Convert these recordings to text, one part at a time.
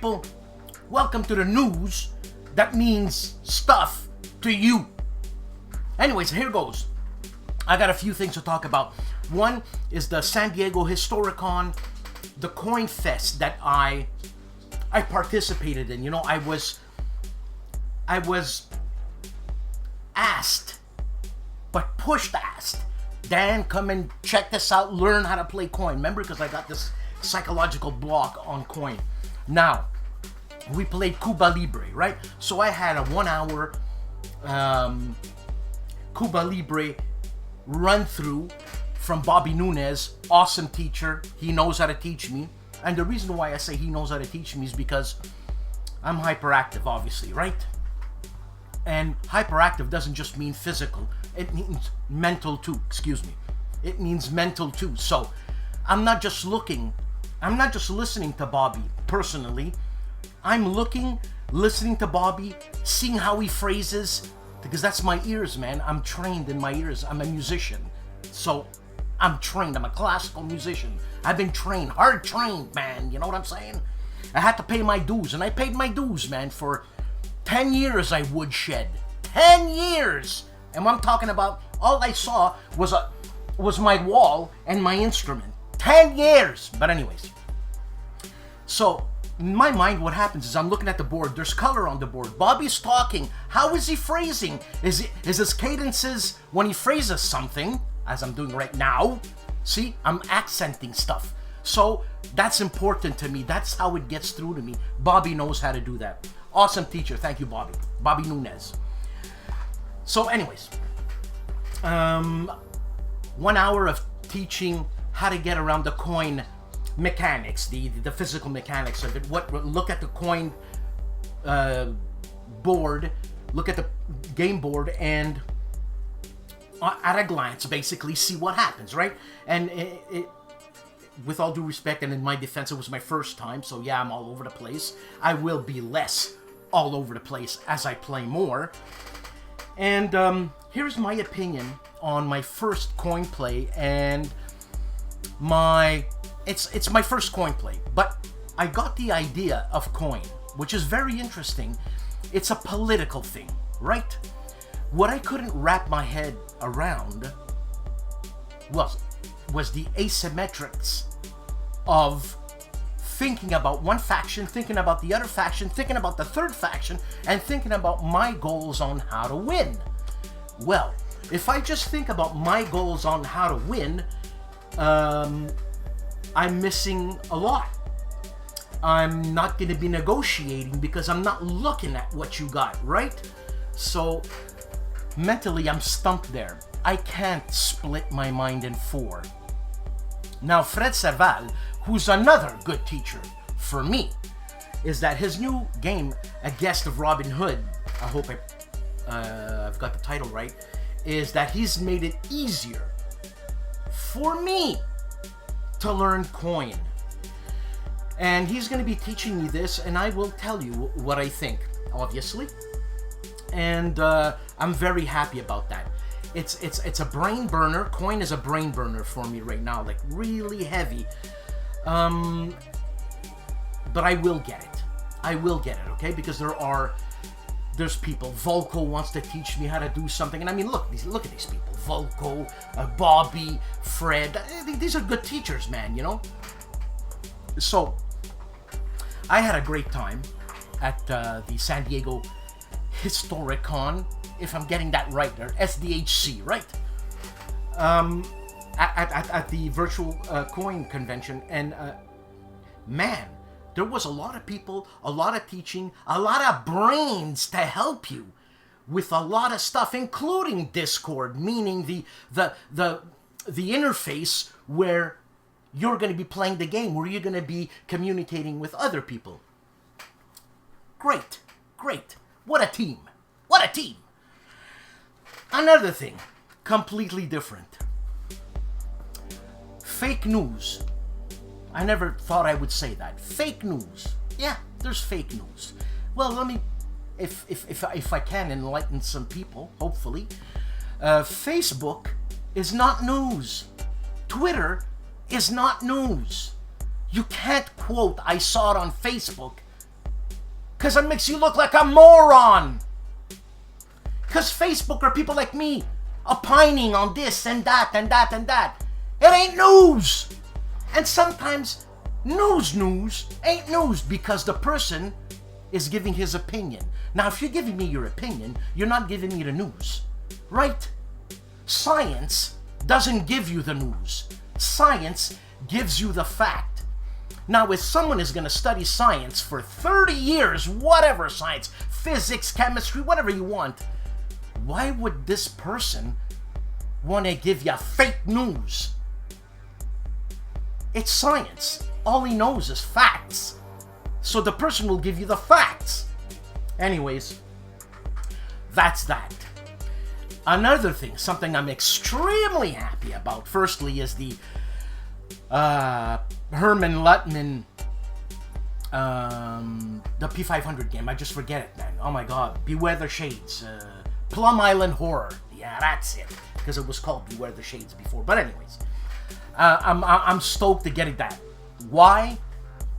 people, welcome to the news that means stuff to you. Anyways, here goes. I got a few things to talk about. One is the San Diego Historicon, the coin fest that I participated in. You know, I was asked, but asked, Dan, come and check this out, learn how to play coin. Remember, because I got this psychological block on coin. Now, we played Cuba Libre, right? So I had a 1 hour Cuba Libre run through from Bobby Nunez, awesome teacher. He knows how to teach me. And the reason why I say he knows how to teach me is because I'm hyperactive, obviously, right? And hyperactive doesn't just mean physical. It means mental too, excuse me. It means mental too. So I'm not just listening to Bobby personally. I'm listening to Bobby, seeing how he phrases, because that's my ears, man. I'm trained in my ears. I'm a musician. So I'm trained. I'm a classical musician. I've been trained, hard trained, man. You know what I'm saying? I had to pay my dues, and I paid my dues, man. For 10 years I woodshed. 10 years! And what I'm talking about, all I saw was my wall and my instrument. 10 years! But anyways. So, in my mind, what happens is I'm looking at the board. There's color on the board. Bobby's talking. How is he phrasing? Is his cadences when he phrases something, as I'm doing right now? See, I'm accenting stuff. So, that's important to me. That's how it gets through to me. Bobby knows how to do that. Awesome teacher. Thank you, Bobby. Bobby Nunez. So, anyways. 1 hour of teaching how to get around the coin mechanics, the physical mechanics of it. Look at the coin board, look at the game board, and at a glance, basically see what happens, right? And it with all due respect, and in my defense, it was my first time, so yeah, I'm all over the place. I will be less all over the place as I play more. And here's my opinion on my first coin play, and it's my first coin play, but I got the idea of coin, which is very interesting. It's a political thing, right? What I couldn't wrap my head around was the asymmetrics of thinking about one faction, thinking about the other faction, thinking about the third faction, and thinking about my goals on how to win. Well, if I just think about my goals on how to win, I'm missing a lot. I'm not going to be negotiating because I'm not looking at what you got, right? So mentally, I'm stumped there. I can't split my mind in four. Now, Fred Serval, who's another good teacher for me, is that his new game, A Guest of Robin Hood, I hope I've got the title right, is that he's made it easier for me to learn coin. And he's going to be teaching me this, and I will tell you what I think, obviously. And I'm very happy about that. It's a brain burner. Coin is a brain burner for me right now, like really heavy. But I will get it. I will get it, okay? Because there's people. Volko wants to teach me how to do something, and I mean, look at these people. Volko, Bobby, Fred. These are good teachers, man. You know. So I had a great time at the San Diego Historicon, if I'm getting that right, or SDHC, right? At the virtual coin convention, and man, there was a lot of people, a lot of teaching, a lot of brains to help you with a lot of stuff, including Discord, meaning the interface where you're going to be playing the game, where you're going to be communicating with other people. Great. What a team. What a team. Another thing, completely different. Fake news. I never thought I would say that. Fake news. Yeah, there's fake news. Well, let me, if I can enlighten some people, hopefully. Facebook is not news. Twitter is not news. You can't quote, I saw it on Facebook, Because it makes you look like a moron. Because Facebook are people like me opining on this and that and that and that. It ain't news. And sometimes news ain't news because the person is giving his opinion. Now, if you're giving me your opinion, you're not giving me the news, right? Science doesn't give you the news. Science gives you the fact. Now, if someone is going to study science for 30 years, whatever science, physics, chemistry, whatever you want, why would this person want to give you fake news? It's science. All he knows is facts. So the person will give you the facts. Anyways, that's that. Another thing, something I'm extremely happy about, firstly, is the Herman Luttman, the P500 game. I just forget it, man. Oh my god. Beware the Shades. Plum Island Horror. Yeah, that's it. Because it was called Beware the Shades before. But anyways, I'm stoked to get that. Why?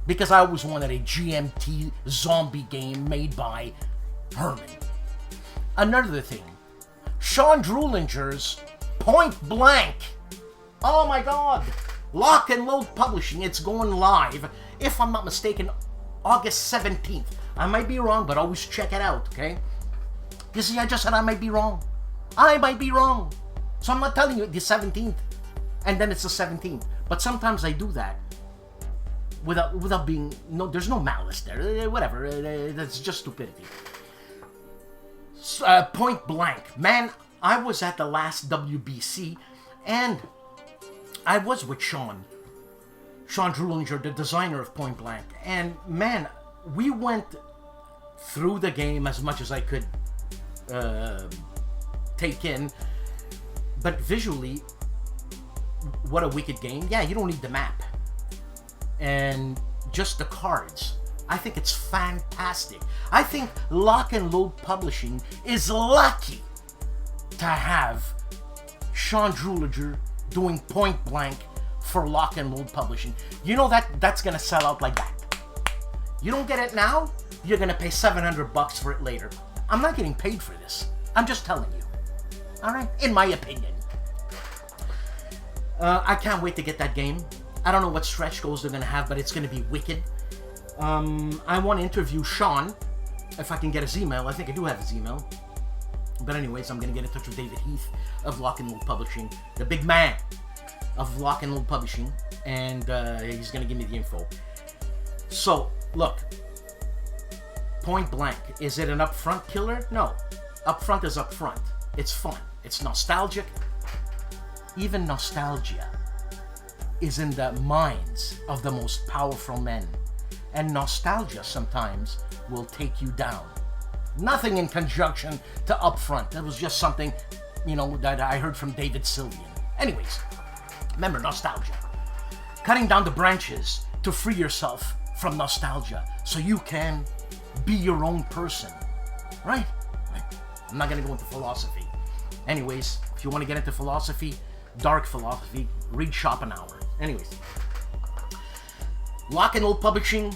Because I always wanted a GMT zombie game made by Herman. Another thing, Sean Drulinger's Point Blank. Oh my god. Lock and Load Publishing. It's going live, if I'm not mistaken, August 17th. I might be wrong, but always check it out, okay? You see, I just said I might be wrong. I might be wrong. So I'm not telling you the 17th, and then it's the 17th. But sometimes I do that without being, no, there's no malice there, whatever, that's just stupidity. Point Blank, man, I was at the last WBC, and I was with Sean Drulinger, the designer of Point Blank, and man, we went through the game as much as I could take in, but visually, what a wicked game. Yeah, you don't need the map. And just the cards. I think it's fantastic. I think Lock and Load Publishing is lucky to have Sean Drulinger doing Point Blank for Lock and Load Publishing. You know that's gonna sell out like that. You don't get it now, you're gonna pay $700 for it later. I'm not getting paid for this. I'm just telling you. Alright? In my opinion. I can't wait to get that game. I don't know what stretch goals they're going to have, but it's going to be wicked. I want to interview Sean, if I can get his email. I think I do have his email. But anyways, I'm going to get in touch with David Heath of Lock and Load Publishing, the big man of Lock and Load Publishing, and he's going to give me the info. So, look. Point Blank. Is it an upfront killer? No. Upfront is upfront. It's fun. It's nostalgic. Even nostalgia is in the minds of the most powerful men. And nostalgia sometimes will take you down. Nothing in conjunction to upfront. That was just something, you know, that I heard from David Sylvian. Anyways, remember nostalgia. Cutting down the branches to free yourself from nostalgia so you can be your own person. Right? I'm not going to go into philosophy. Anyways, if you want to get into philosophy, dark philosophy, read Schopenhauer. Anyways, Lock and Load Publishing,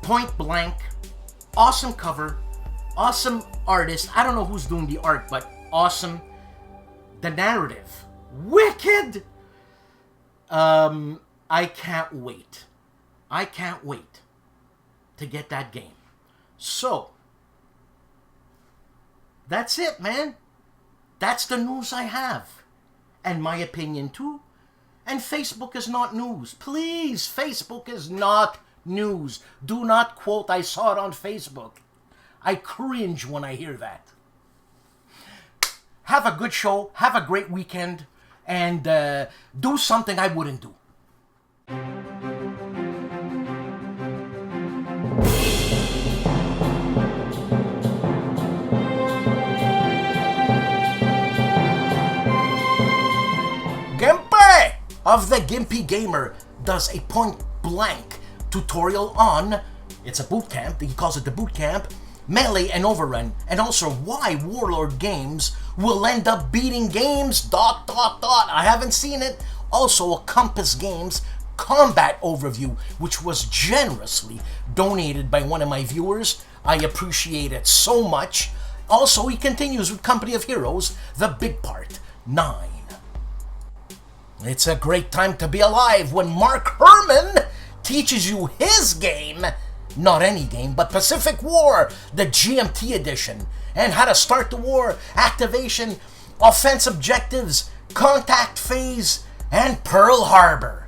Point Blank, awesome cover, awesome artist. I don't know who's doing the art, but awesome. The narrative, wicked. I can't wait. I can't wait to get that game. So, that's it, man. That's the news I have. And my opinion too. And Facebook is not news. Please, Facebook is not news. Do not quote, I saw it on Facebook. I cringe when I hear that. Have a good show. Have a great weekend. And do something I wouldn't do. GIMPY of the GIMPY Gamer does a Point Blank tutorial on, it's a boot camp, he calls it the boot camp, melee and overrun, and also why Warlord games will end up beating games, ... I haven't seen it. Also, Compass Games combat overview, which was generously donated by one of my viewers. I appreciate it so much. Also, he continues with Company of Heroes, the big part, 9. It's a great time to be alive when Mark Herman teaches you his game, not any game, but Pacific War, the GMT edition, and how to start the war, activation, offense objectives, contact phase, and Pearl Harbor.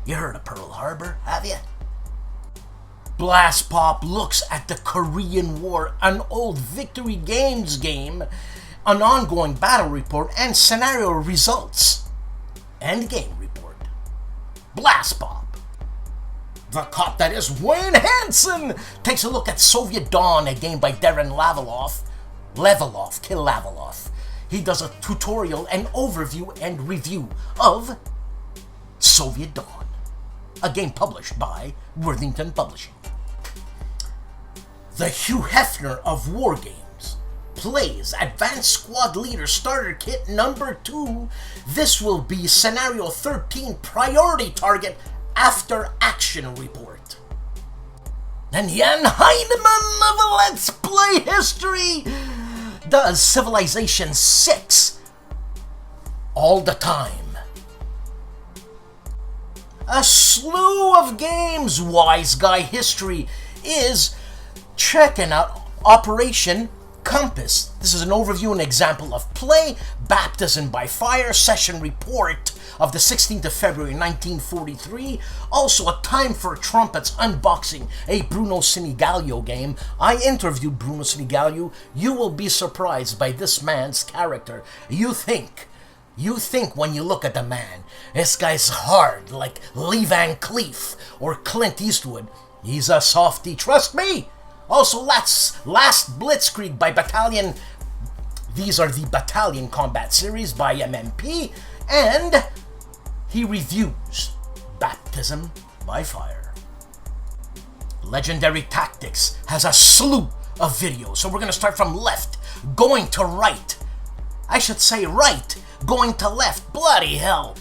You heard of Pearl Harbor, have you? BLASTPOP looks at the Korean War, an old Victory Games game, an ongoing battle report, and scenario results. End game report. BLASTPOP. The cop that is Wayne Hansen takes a look at Soviet Dawn, a game by Darren Kill Laveloff. He does a tutorial and overview and review of Soviet Dawn, a game published by Worthington Publishing. The Hugh Hefner of War Games plays Advanced Squad Leader Starter Kit number 2. This will be Scenario 13 Priority Target After Action Report. And Jan Heinemann of Let's Play History does Civilization 6 all the time. A slew of games. Wise Guy History is checking out Operation Compass. This is an overview and example of play. Baptism by Fire session report of the 16th of February 1943. Also a Time for Trumpets unboxing, a Bruno Sinigallo game. I interviewed Bruno Sinigallo. You will be surprised by this man's character. You think when you look at the man, this guy's hard like Lee Van Cleef or Clint Eastwood. He's a softie, trust me. Also, Last Blitzkrieg by Battalion. These are the Battalion Combat Series by MMP. And he reviews Baptism by Fire. Legendary Tactics has a slew of videos. So we're going to start from left, going to right. I should say right, going to left. Bloody hell.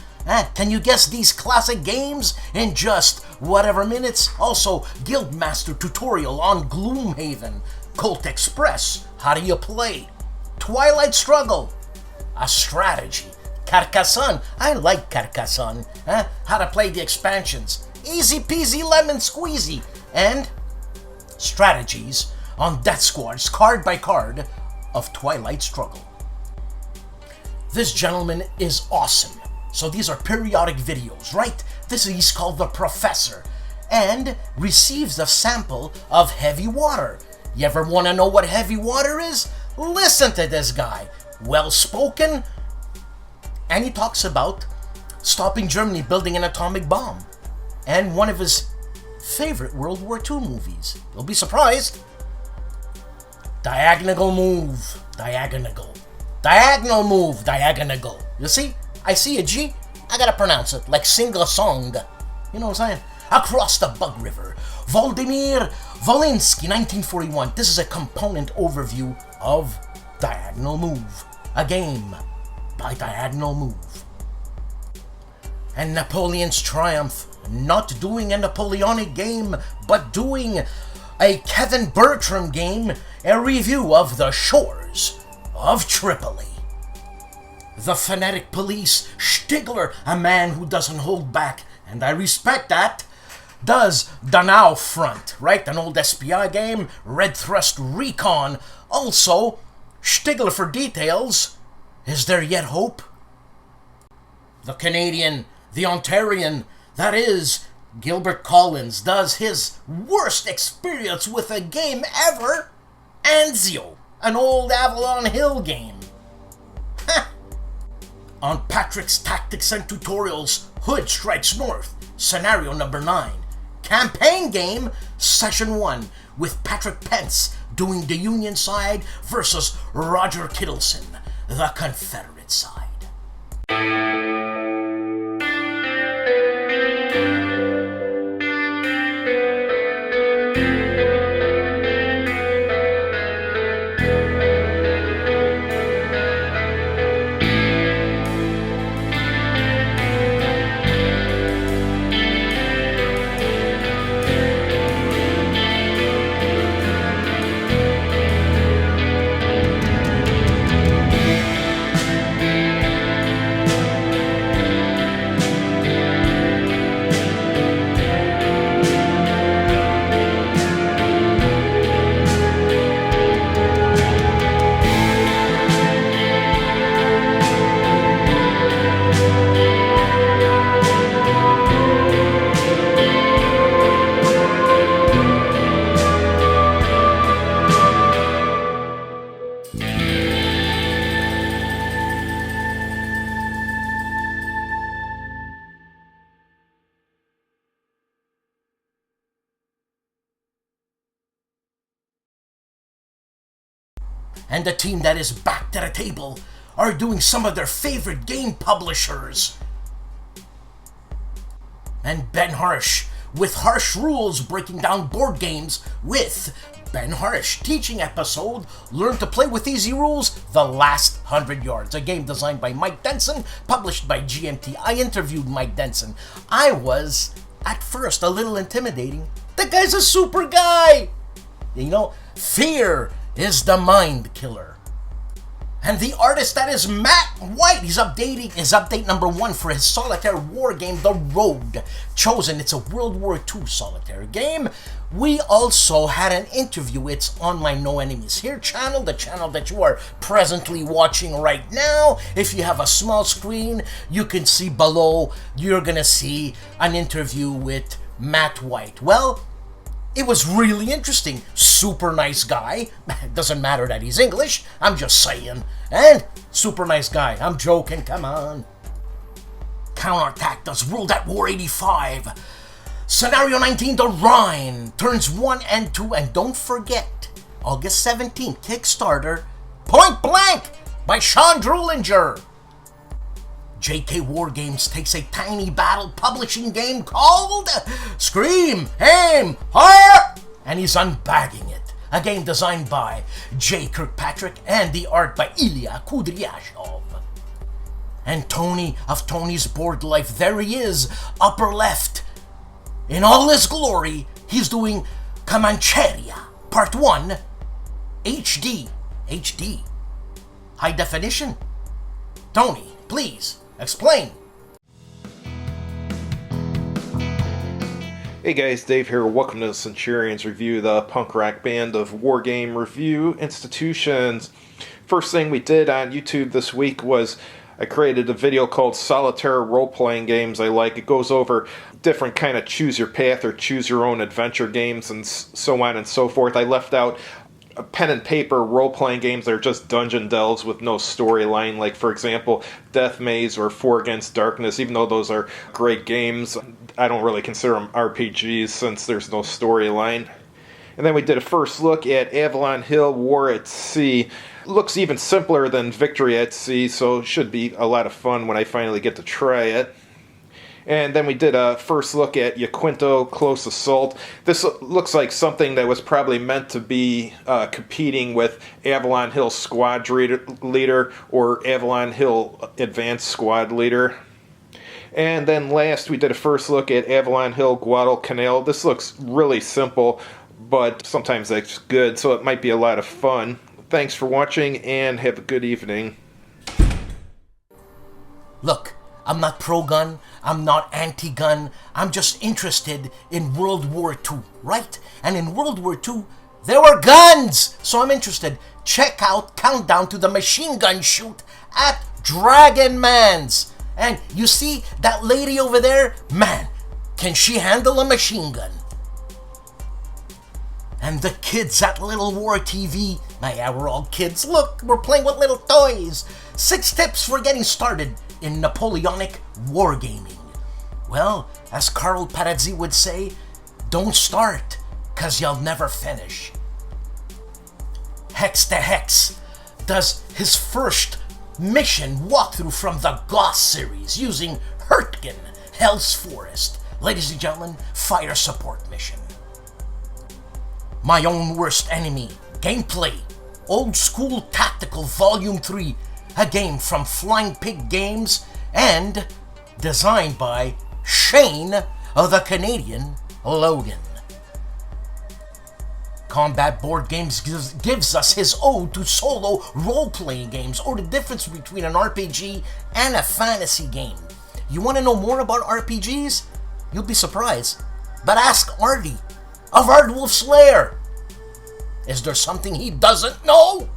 Can you guess these classic games in just whatever minutes? Also, Guildmaster tutorial on Gloomhaven, Colt Express, how do you play? Twilight Struggle, a strategy. Carcassonne, I like Carcassonne. How to play the expansions. Easy peasy lemon squeezy. And strategies on Death Squads, card by card, of Twilight Struggle. This gentleman is awesome. So these are periodic videos, right? He's called The Professor and receives a sample of heavy water. You ever want to know what heavy water is? Listen to this guy. Well-spoken, and he talks about stopping Germany building an atomic bomb and one of his favorite World War II movies. You'll be surprised. Diagonal move. Diagonal move. Diagonal. You see? I see a G, I gotta pronounce it like sing a song. You know what I'm saying? Across the Bug River. Volodymyr Volensky, 1941. This is a component overview of Diagonal Move, a game by Diagonal Move. And Napoleon's Triumph, not doing a Napoleonic game, but doing a Kevin Bertram game, a review of The Shores of Tripoli. The Phonetic Police, Stigler, a man who doesn't hold back, and I respect that, does Danau Front, right? An old SPI game, Red Thrust Recon. Also, Stigler for details. Is there yet hope? The Canadian, the Ontarian, that is, Gilbert Collins, does his worst experience with a game ever, Anzio, an old Avalon Hill game. On Patrick's Tactics and Tutorials, Hood Strikes North, Scenario number 9. Campaign game, Session 1, with Patrick Pence doing the Union side versus Roger Kittleson, the Confederate side. And the team that is back to the table are doing some of their favorite game publishers. And Ben Harsh with Harsh Rules, breaking down board games with Ben Harsh. Teaching episode, Learn to Play with Easy Rules, The Last 100 Yards. A game designed by Mike Denson, published by GMT. I interviewed Mike Denson. I was, at first, a little intimidating. The guy's a super guy! You know, fear is the mind killer. And the artist that is Matt White, he's updating his update number 1 for his solitaire war game, The Road Chosen. It's a World War II solitaire game. We also had an interview. It's on my No Enemies Here channel, the channel that you are presently watching right now. If you have a small screen, you can see below, you're gonna see an interview with Matt White. Well, it was really interesting. Super nice guy. Doesn't matter that he's English. I'm just saying. And super nice guy. I'm joking. Come on. Counterattack does World at War 85. Scenario 19, The Rhine. Turns 1 and 2. And don't forget, August 17th, Kickstarter, Point Blank by Sean Drulinger. JK Wargames takes a tiny battle publishing game called Scream, Aim, Fire, and he's unbagging it. A game designed by J. Kirkpatrick and the art by Ilya Kudryashov. And Tony of Tony's Board Life, there he is, upper left. In all his glory, he's doing Comancheria, Part 1, HD. High definition. Tony, please. Explain. Hey guys, Dave here. Welcome to Centurions Review, the punk rock band of wargame review institutions. First thing we did on YouTube this week was I created a video called Solitaire Role-Playing Games I Like. It goes over different kind of choose your path or choose your own adventure games and so on and so forth. I left out pen and paper role-playing games that are just dungeon delves with no storyline, like for example Death Maze or 4 Against Darkness. Even though those are great games, I don't really consider them RPGs since there's no storyline. And then we did a first look at Avalon Hill War at Sea. Looks even simpler than Victory at Sea, so it should be a lot of fun when I finally get to try it. And then we did a first look at Yaquinto Close Assault. This looks like something that was probably meant to be competing with Avalon Hill Squad Leader or Avalon Hill Advanced Squad Leader. And then last we did a first look at Avalon Hill Guadalcanal. This looks really simple, but sometimes that's good, so it might be a lot of fun. Thanks for watching and have a good evening. Look, I'm not pro-gun, I'm not anti-gun, I'm just interested in World War II, right? And in World War II, there were guns! So I'm interested. Check out Countdown to the Machine Gun Shoot at Dragon Man's. And you see that lady over there? Man, can she handle a machine gun? And the kids at Little War TV, yeah, we're all kids. Look, we're playing with little toys. 6 tips for getting started in Napoleonic wargaming. Well, as Carl Paradzi would say, don't start, cause you'll never finish. Hex to Hex does his first mission walkthrough from the Goss series using Hurtgen, Hell's Forest. Ladies and gentlemen, fire support mission. My Own Worst Enemy, gameplay, Old School Tactical Volume 3, a game from Flying Pig Games and designed by Shane of the Canadian Logan. Combat Board Games gives us his ode to solo role-playing games, or the difference between an RPG and a fantasy game. You want to know more about RPGs? You'll be surprised. But ask Artie of ARDWULF'S LAIR. Is there something he doesn't know?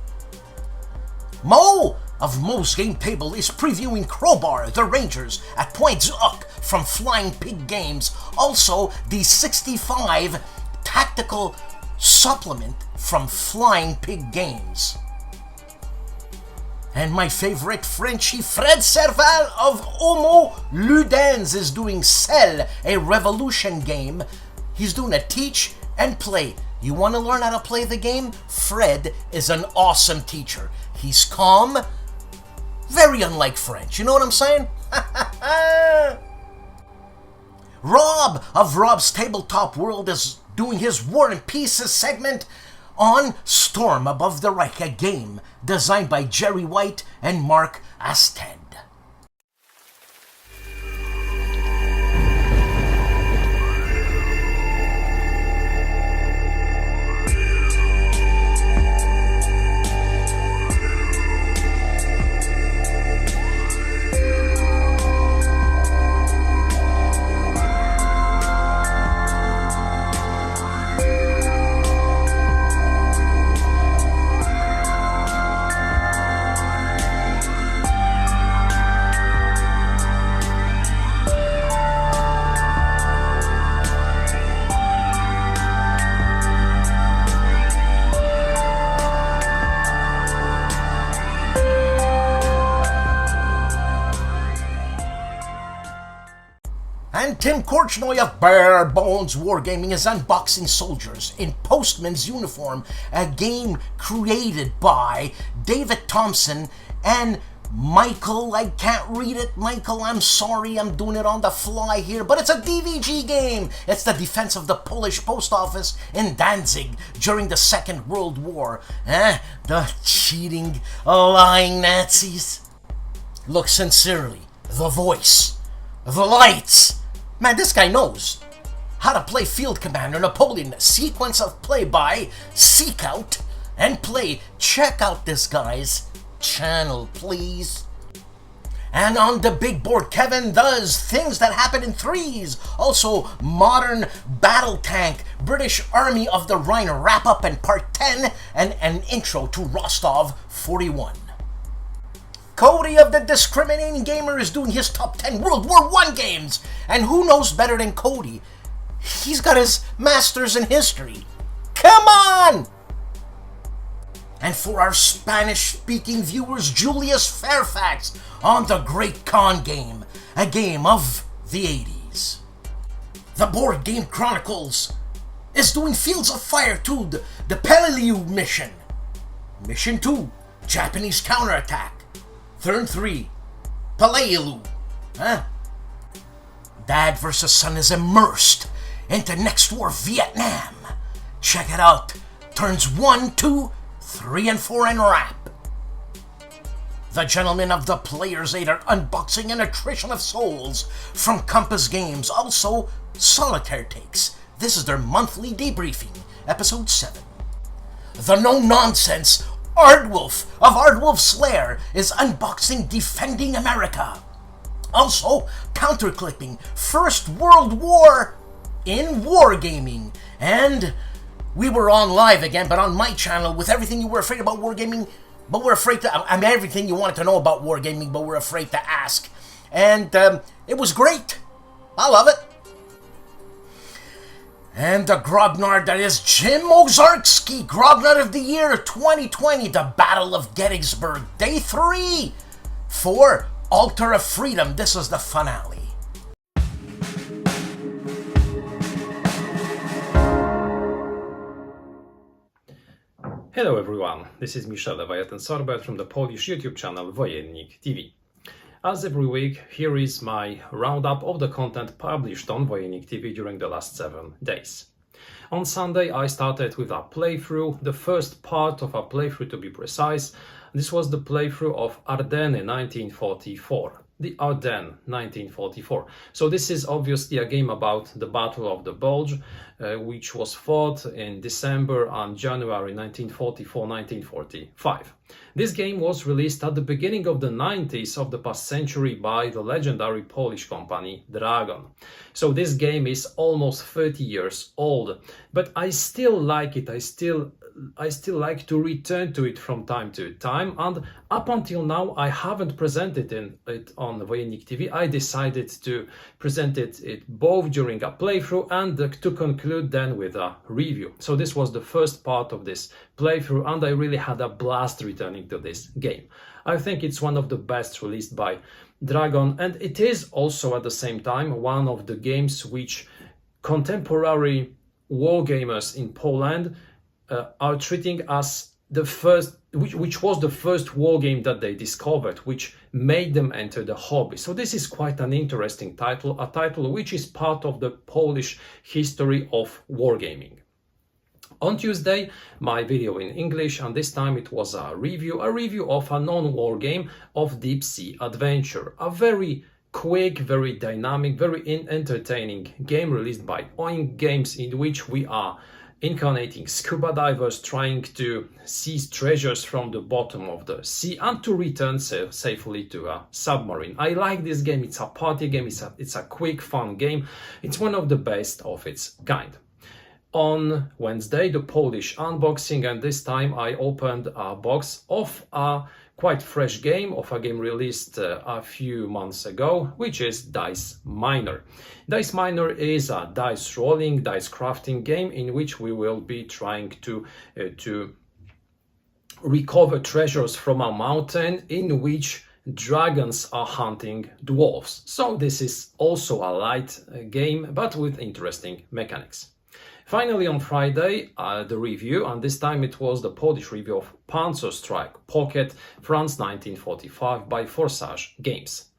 Mo of Mo's Game Table is previewing Crowbar the Rangers at Point Zuck from Flying Pig Games. Also, the 65 tactical supplement from Flying Pig Games. And my favorite Frenchie, Fred Serval of Homo Ludens, is doing Cell, a revolution game. He's doing a teach and play You want to learn how to play the game? Fred is an awesome teacher. He's calm, very unlike French. You know what I'm saying? Rob of Rob's Tabletop World is doing his War and Pieces segment on Storm Above the Reich, a game designed by Jerry White and Mark Asted. And Tim Korchnoi of Bare Bones Wargaming is unboxing Soldiers in Postman's Uniform, a game created by David Thompson and Michael. I can't read it, Michael. I'm sorry, I'm doing it on the fly here, but it's a DVG game. It's the defense of the Polish post office in Danzig during the Second World War. The cheating, lying Nazis. Look, sincerely, the voice, the lights. Man, this guy knows how to play Field Commander Napoleon. Sequence of play by Seek Out and Play. Check out this guy's channel, please. And on the big board, Kevin does Things That Happen in Threes. Also, Modern Battle Tank, British Army of the Rhine wrap-up and part 10, and an intro to Rostov 41. Cody of the Discriminating Gamer is doing his top 10 World War I games. And who knows better than Cody? He's got his master's in history. Come on! And for our Spanish-speaking viewers, Julius Fairfax on the Great Khan game, a game of the 80s. The Board Game Chronicles is doing Fields of Fire 2, the Peleliu mission. Mission 2, Japanese counterattack. Turn 3, Palailu. Dad versus son is immersed into next war Vietnam. Check it out. Turns 1, 2, 3, and 4 and wrap. The Gentlemen of the Player's Aid are unboxing An Attrition of Souls from Compass Games. Also, Solitaire Takes. This is their monthly debriefing, episode 7. The no-nonsense ARDWULF of ARDWULF'S LAIR is unboxing Defending America. Also, counterclipping First World War in Wargaming. And we were on live again, but on my channel with everything you were afraid about wargaming, but we're afraid to, everything you wanted to know about wargaming, but we're afraid to ask. And it was great. I love it. And the Grognard that is Jim Ozarski, Grognard of the Year 2020, the Battle of Gettysburg, Day 3 for Altar of Freedom. This is the finale. Hello everyone, this is Michel Lewajetin-Sorbet from the Polish YouTube channel Wojennik TV. As every week, here is my roundup of the content published on Wojennik TV during the last 7 days. On Sunday, I started with a playthrough, the first part of a playthrough to be precise. This was the playthrough of Ardennes 1944. The Ardennes 1944. So this is obviously a game about the Battle of the Bulge, which was fought in December and January 1944-1945. This game was released at the beginning of the 90s of the past century by the legendary Polish company Dragon. So this game is almost 30 years old, but I still like it. I still like to return to it from time to time, and up until now I haven't presented it on Wojennik TV. I decided to present it both during a playthrough and to conclude then with a review. So this was the first part of this playthrough, and I really had a blast returning to this game. I think it's one of the best released by Dragon, and it is also at the same time one of the games which contemporary wargamers in Poland are treating us the first, which was the first war game that they discovered, which made them enter the hobby. So this is quite an interesting title, a title which is part of the Polish history of wargaming. On Tuesday, my video in English, and this time it was a review of a non-war game of Deep Sea Adventure, a very quick, very dynamic, very entertaining game released by Oaken Games, in which we are incarnating scuba divers trying to seize treasures from the bottom of the sea and to return safely to a submarine. I like this game. It's a party game. It's a quick, fun game. It's one of the best of its kind. On Wednesday, the Polish unboxing, and this time I opened a box of a quite fresh game, of a game released a few months ago, which is Dice Miner. Dice Miner is a dice rolling, dice crafting game in which we will be trying to recover treasures from a mountain in which dragons are hunting dwarves. So this is also a light game, but with interesting mechanics. Finally, on Friday, the review, and this time it was the Polish review of Panzer Strike Pocket France 1945 by Forsage Games.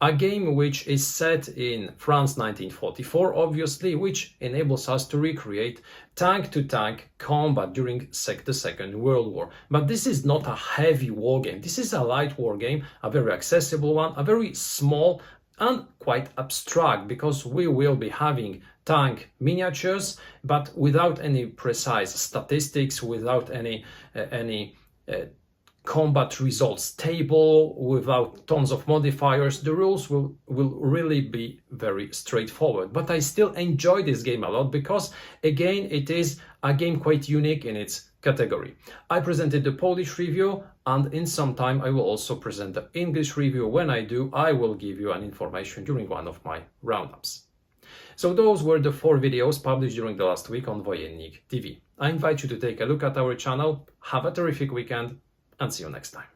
A game which is set in France 1944, obviously, which enables us to recreate tank-to-tank combat during the Second World War. But this is not a heavy war game. This is a light war game, a very accessible one, a very small and quite abstract, because we will be having tank miniatures, but without any precise statistics, without any combat results table, without tons of modifiers. The rules will really be very straightforward. But I still enjoy this game a lot because, again, it is a game quite unique in its category. I presented the Polish review, and in some time I will also present the English review. When I do, I will give you an information during one of my roundups. So those were the 4 videos published during the last week on Wojennik TV. I invite you to take a look at our channel. Have a terrific weekend, and see you next time.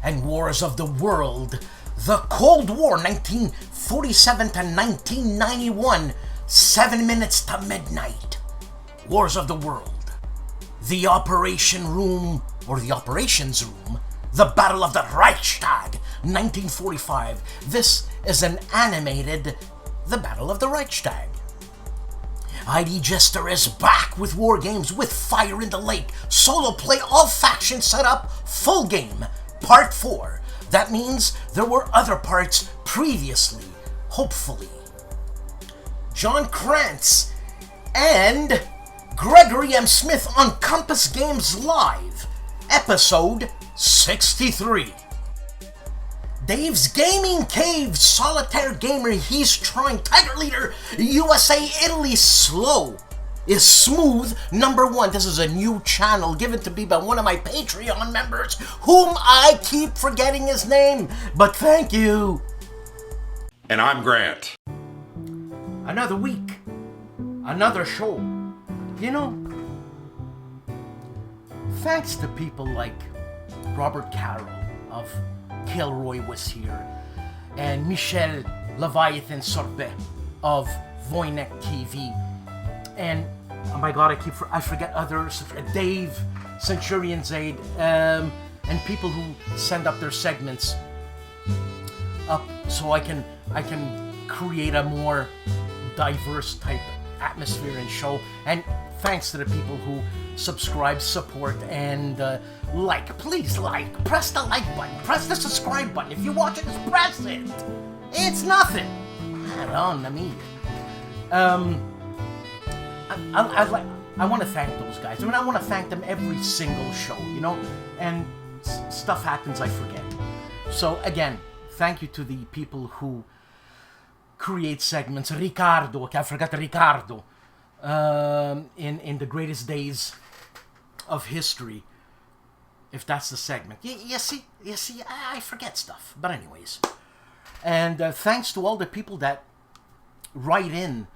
And Wars of the World, the Cold War, 1947 to 1991, 7 minutes to midnight. Wars of the World, the Operation Room, or the Operations Room, the Battle of the Reichstag, 1945. This is an animated The Battle of the Reichstag. ID Jester is back with war games with Fire in the Lake, solo play, all factions set up, full game, part 4. That means there were other parts previously, hopefully. John Krantz and Gregory M. Smith on Compass Games Live, episode 63. Dave's Gaming Cave, Solitaire Gamer, he's trying, Tiger Leader, USA, Italy, Slow is Smooth, #1. This is a new channel given to me by one of my Patreon members, whom I keep forgetting his name, but thank you. And I'm Grant. Another week, another show. You know, thanks to people like Robert Carroll of KilRoyWasHere and Michel Leviathan Sorbe of Wojennik TV, and oh my god, I forget others, Dave, Centurion Zaid, and people who send up their segments up so I can create a more diverse type atmosphere and show. And thanks to the people who subscribe, support, and like. Please like. Press the like button. Press the subscribe button. If you watch it, just press it. It's nothing. I don't mean. I want to thank those guys. I mean, I want to thank them every single show, you know? And stuff happens, I forget. So again, thank you to the people who create segments. Ricardo, I forgot Ricardo. In the greatest days of history, if that's the segment. You see, I forget stuff. But anyways, and thanks to all the people that write in.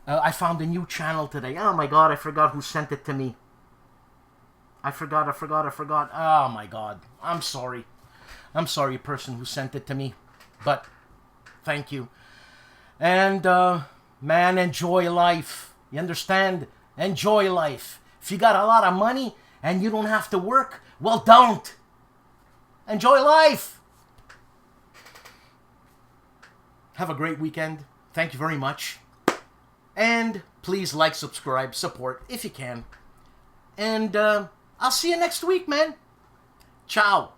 I found a new channel today. Oh my god, I forgot who sent it to me. I forgot. Oh my god, I'm sorry, person who sent it to me, but thank you. And Man, enjoy life. You understand? Enjoy life. If you got a lot of money and you don't have to work, well, don't. Enjoy life. Have a great weekend. Thank you very much. And please like, subscribe, support if you can. And I'll see you next week, man. Ciao.